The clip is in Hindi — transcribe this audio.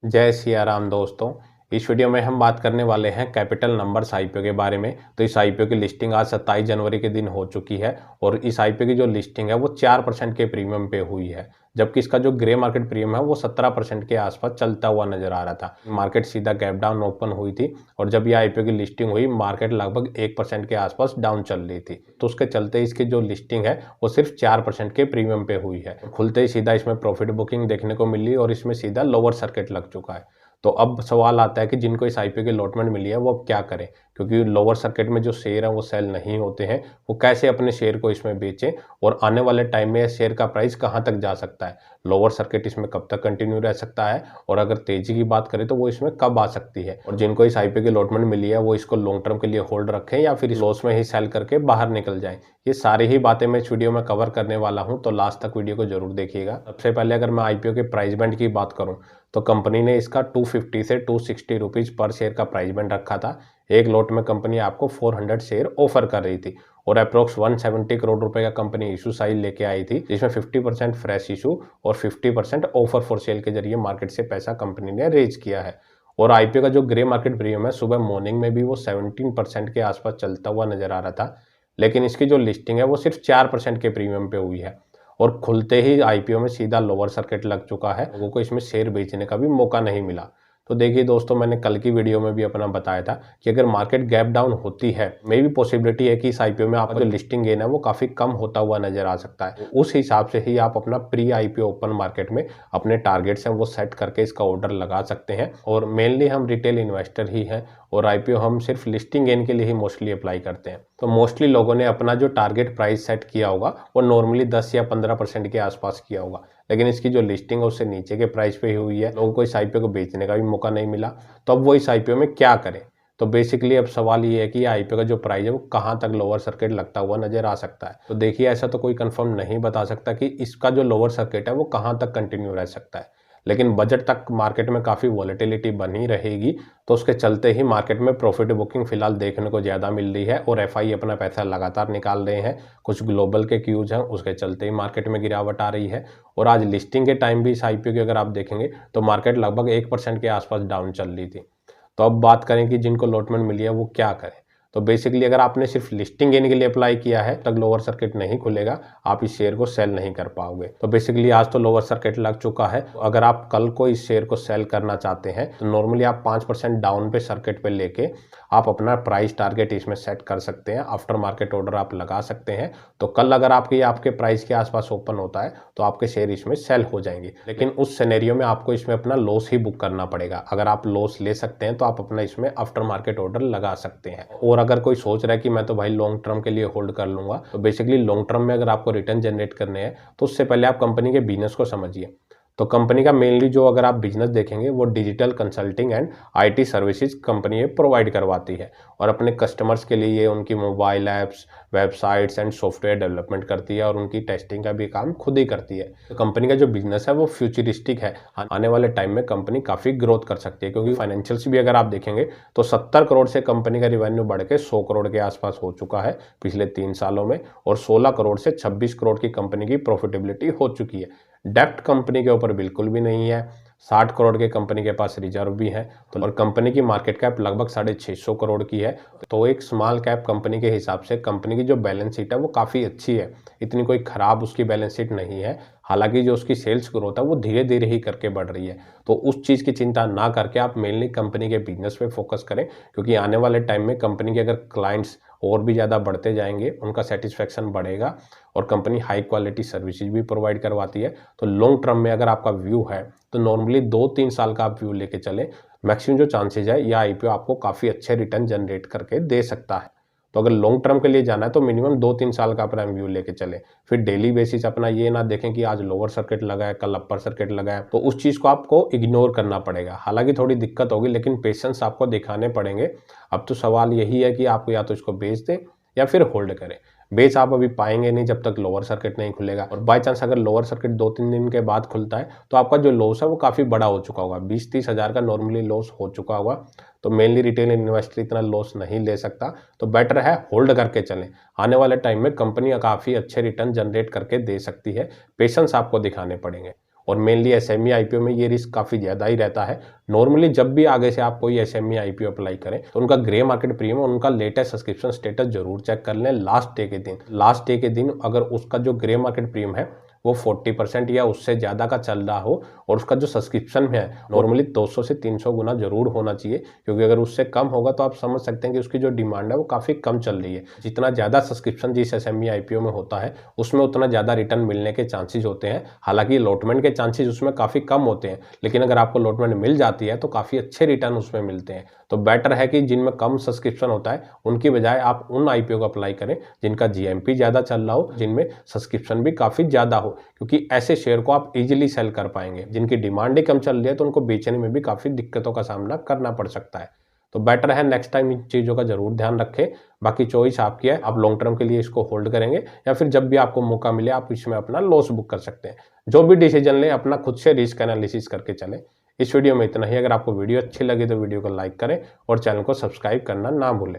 जय सिया राम दोस्तों। इस वीडियो में हम बात करने वाले हैं कैपिटल नंबर्स आईपीओ के बारे में। तो इस आईपीओ की लिस्टिंग आज 27 जनवरी के दिन हो चुकी है और इस आईपीओ की जो लिस्टिंग है वो 4% के प्रीमियम पे हुई है, जबकि इसका जो ग्रे मार्केट प्रीमियम है वो 17% के आसपास चलता हुआ नजर आ रहा था। मार्केट सीधा गैप डाउन ओपन हुई थी और जब ये आईपीओ की लिस्टिंग हुई मार्केट लगभग 1% के आसपास डाउन चल रही थी। तो उसके चलते इसकी जो लिस्टिंग है वो सिर्फ 4% के प्रीमियम पे हुई है। खुलते ही सीधा इसमें प्रॉफिट बुकिंग देखने को मिली और इसमें सीधा लोअर सर्किट लग चुका है। तो अब सवाल आता है कि जिनको इस आईपीओ की अलॉटमेंट मिली है वो अब क्या करें, क्योंकि लोअर सर्किट में जो शेयर है वो सेल नहीं होते हैं। वो कैसे अपने शेयर को इसमें बेचें और आने वाले टाइम में शेयर का प्राइस कहां तक जा सकता है, लोअर सर्किट इसमें कब तक कंटिन्यू रह सकता है और अगर तेजी की बात करें तो वो इसमें कब आ सकती है। और जिनको इस आईपीओ की अलॉटमेंट मिली है वो इसको लॉन्ग टर्म के लिए होल्ड रखें या फिर लॉस में ही सेल करके बाहर निकल जाएं। ये सारी ही बातें मैं इस वीडियो में कवर करने वाला हूं, तो लास्ट तक वीडियो को जरूर देखिएगा। सबसे पहले अगर मैं आईपीओ के प्राइस बैंड की बात करूं तो कंपनी ने इसका 250 से 260 रुपीज पर शेयर का प्राइस बैंड रखा था। एक लॉट में कंपनी आपको 400 शेयर ऑफर कर रही थी और अप्रोक्स 170 करोड़ रुपए का कंपनी इशू साइज लेके आई थी, जिसमें 50% फ्रेश इशू और 50% ऑफर फॉर सेल के जरिए मार्केट से पैसा कंपनी ने रेज किया है। और आईपीओ का जो ग्रे मार्केट प्रीमियम है सुबह मॉर्निंग में भी वो 17% के आसपास चलता हुआ नजर आ रहा था, लेकिन इसकी जो लिस्टिंग है वो सिर्फ 4% के प्रीमियम पे हुई है और खुलते ही आईपीओ में सीधा लोअर सर्किट लग चुका है। लोगों को इसमें शेयर बेचने का भी मौका नहीं मिला। तो देखिए दोस्तों, मैंने कल की वीडियो में भी अपना बताया था कि अगर मार्केट गैप डाउन होती है, मे भी पॉसिबिलिटी है कि इस आईपीओ में आपका जो लिस्टिंग गेन है वो काफी कम होता हुआ नजर आ सकता है। उस हिसाब से ही आप अपना प्री आईपीओ ओपन मार्केट में अपने टारगेट्स हैं वो सेट करके इसका ऑर्डर लगा सकते हैं। और मेनली हम रिटेल इन्वेस्टर ही हैं और आईपीओ हम सिर्फ लिस्टिंग गेन के लिए ही मोस्टली अप्लाई करते हैं। तो मोस्टली लोगों ने अपना जो टारगेट प्राइस सेट किया होगा वो नॉर्मली 10 या 15% के आसपास किया होगा, लेकिन इसकी जो लिस्टिंग है उससे नीचे के प्राइस पे ही हुई है। लोगों को इस आईपीओ को बेचने का भी मौका नहीं मिला, तो अब वो इस आईपीओ में क्या करें। तो बेसिकली अब सवाल ये है कि आईपीओ का जो प्राइस है वो कहां तक लोअर सर्किट लगता हुआ नजर आ सकता है। तो देखिए, ऐसा तो कोई कंफर्म नहीं बता सकता कि इसका जो लोअर सर्किट है वो कहां तक कंटिन्यू रह सकता है, लेकिन बजट तक मार्केट में काफ़ी वॉलेटिलिटी बनी रहेगी। तो उसके चलते ही मार्केट में प्रॉफिट बुकिंग फिलहाल देखने को ज़्यादा मिल रही है और एफआई अपना पैसा लगातार निकाल रहे हैं। कुछ ग्लोबल के क्यूज हैं, उसके चलते ही मार्केट में गिरावट आ रही है। और आज लिस्टिंग के टाइम भी इस आईपीओ की अगर आप देखेंगे तो मार्केट लगभग 1% के आसपास डाउन चल रही थी। तो अब बात करें कि जिनको अलॉटमेंट मिली है वो क्या करें। तो बेसिकली अगर आपने सिर्फ लिस्टिंग गेन के लिए अप्लाई किया है तब लोअर सर्किट नहीं खुलेगा, आप इस शेयर को सेल नहीं कर पाओगे। तो बेसिकली आज तो लोअर सर्किट लग चुका है। अगर आप कल को इस शेयर को सेल करना चाहते हैं तो नॉर्मली आप 5% डाउन पे सर्किट पे लेके आप अपना प्राइस टारगेट इसमें सेट कर सकते हैं। आफ्टर मार्केट ऑर्डर आप लगा सकते हैं। तो कल अगर आपके प्राइस के आसपास ओपन होता है तो आपके शेयर इसमें सेल हो जाएंगे, लेकिन उस सिनेरियो में आपको इसमें अपना लॉस ही बुक करना पड़ेगा। अगर आप लॉस ले सकते हैं तो आप अपना इसमें आफ्टर मार्केट ऑर्डर लगा सकते हैं। और अगर कोई सोच रहा है कि मैं तो भाई लॉन्ग टर्म के लिए होल्ड कर लूंगा, तो बेसिकली लॉन्ग टर्म में अगर आपको रिटर्न जनरेट करने हैं तो उससे पहले आप कंपनी के बिजनेस को समझिए। तो कंपनी का मेनली जो अगर आप बिजनेस देखेंगे वो digital consulting and IT services company ये प्रोवाइड करवाती है और अपने कस्टमर्स के लिए ये उनकी mobile apps, websites and software development करती है और उनकी टेस्टिंग का भी काम खुद ही करती है। तो कंपनी का जो बिजनेस है वो फ्यूचरिस्टिक है। आने वाले टाइम में कंपनी काफ़ी ग्रोथ कर सकती है, क्योंकि फाइनेंशियल्स भी अगर आप देखेंगे तो 70 करोड़ से कंपनी का रिवेन्यू बढ़ के 100 करोड़ के आसपास हो चुका है पिछले 3 सालों में और 16 करोड़ से 26 करोड़ की कंपनी की प्रॉफिटेबिलिटी हो चुकी है। डेप्ट कंपनी के ऊपर बिल्कुल भी नहीं है। 60 करोड़ के कंपनी के पास रिजर्व भी है। तो और कंपनी की मार्केट कैप लगभग 650 करोड़ की है। तो एक स्मॉल कैप कंपनी के हिसाब से कंपनी की जो बैलेंस शीट है वो काफ़ी अच्छी है, इतनी कोई ख़राब उसकी बैलेंस शीट नहीं है। हालांकि जो उसकी सेल्स ग्रोथ है वो धीरे धीरे ही करके बढ़ रही है। तो उस चीज़ की चिंता ना करके आप मेनली कंपनी के बिजनेस पे फोकस करें, क्योंकि आने वाले टाइम में कंपनी के अगर क्लाइंट्स और भी ज़्यादा बढ़ते जाएंगे, उनका सेटिस्फेक्शन बढ़ेगा और कंपनी हाई क्वालिटी सर्विसेज भी प्रोवाइड करवाती है। तो लॉन्ग टर्म में अगर आपका व्यू है तो नॉर्मली 2-3 साल का आप व्यू लेके चले, मैक्सिमम जो चांसेज है यह आईपीओ आपको काफ़ी अच्छे रिटर्न जनरेट करके दे सकता है। तो अगर लॉन्ग टर्म के लिए जाना है तो मिनिमम 2-3 साल का अपना व्यू लेके चले। फिर डेली बेसिस अपना ये ना देखें कि आज लोअर सर्किट लगा है कल अपर सर्किट लगा है, तो उस चीज़ को आपको इग्नोर करना पड़ेगा। हालांकि थोड़ी दिक्कत होगी लेकिन पेशेंस आपको दिखाने पड़ेगे। अब तो सवाल यही है कि आपको या तो इसको बेच दें या फिर होल्ड करें। बेच आप अभी पाएंगे नहीं जब तक लोअर सर्किट नहीं खुलेगा, और बाय चांस अगर लोअर सर्किट 2-3 दिन के बाद खुलता है तो आपका जो लॉस है वो काफ़ी बड़ा हो चुका होगा। 20-30 हज़ार का नॉर्मली लॉस हो चुका होगा। तो मेनली रिटेल इन्वेस्टर इतना लॉस नहीं ले सकता, तो बेटर है होल्ड करके चलें। आने वाले टाइम में कंपनी काफ़ी अच्छे रिटर्न जनरेट करके दे सकती है। पेशेंस आपको दिखाने पड़ेंगे। और मेनली एसएमई आईपीओ में ये रिस्क काफ़ी ज़्यादा ही रहता है। नॉर्मली जब भी आगे से आप कोई एसएमई आईपीओ अप्लाई करें तो उनका ग्रे मार्केट प्रीमियम और उनका लेटेस्ट सब्सक्रिप्शन स्टेटस जरूर चेक कर लें लास्ट डे के दिन अगर उसका जो ग्रे मार्केट प्रीमियम है वो 40% या उससे ज़्यादा का चल रहा हो और उसका जो सब्सक्रिप्शन है नॉर्मली 200 से 300 गुना जरूर होना चाहिए, क्योंकि अगर उससे कम होगा तो आप समझ सकते हैं कि उसकी जो डिमांड है वो काफ़ी कम चल रही है। जितना ज़्यादा सब्सक्रिप्शन जिस एसएमई आईपीओ में होता है उसमें उतना ज़्यादा रिटर्न मिलने के चांसेज होते हैं। हालांकि अलॉटमेंट के चांसेज उसमें काफ़ी कम होते हैं, लेकिन अगर आपको अलॉटमेंट मिल जाती है तो काफ़ी अच्छे रिटर्न उसमें मिलते हैं। तो बेटर है कि जिनमें कम सब्सक्रिप्शन होता है उनकी बजाय आप उन आईपीओ को अप्लाई करें जिनका जीएमपी ज़्यादा चल रहा हो, जिनमें सब्सक्रिप्शन भी काफ़ी ज़्यादा हो, क्योंकि ऐसे शेयर को आप इजीली सेल कर पाएंगे। जिनकी डिमांड ही कम चल रही है तो उनको बेचने में भी काफ़ी दिक्कतों का सामना करना पड़ सकता है। तो बेटर है नेक्स्ट टाइम इन चीज़ों का जरूर ध्यान रखें। बाकी चॉइस आपकी है, आप लॉन्ग टर्म के लिए इसको होल्ड करेंगे या फिर जब भी आपको मौका मिले आप इसमें अपना लॉस बुक कर सकते हैं। जो भी डिसीजन लें अपना खुद से रिस्क एनालिसिस करके चलें। इस वीडियो में इतना ही। अगर आपको वीडियो अच्छी लगी तो वीडियो को लाइक करें और चैनल को सब्सक्राइब करना ना भूलें।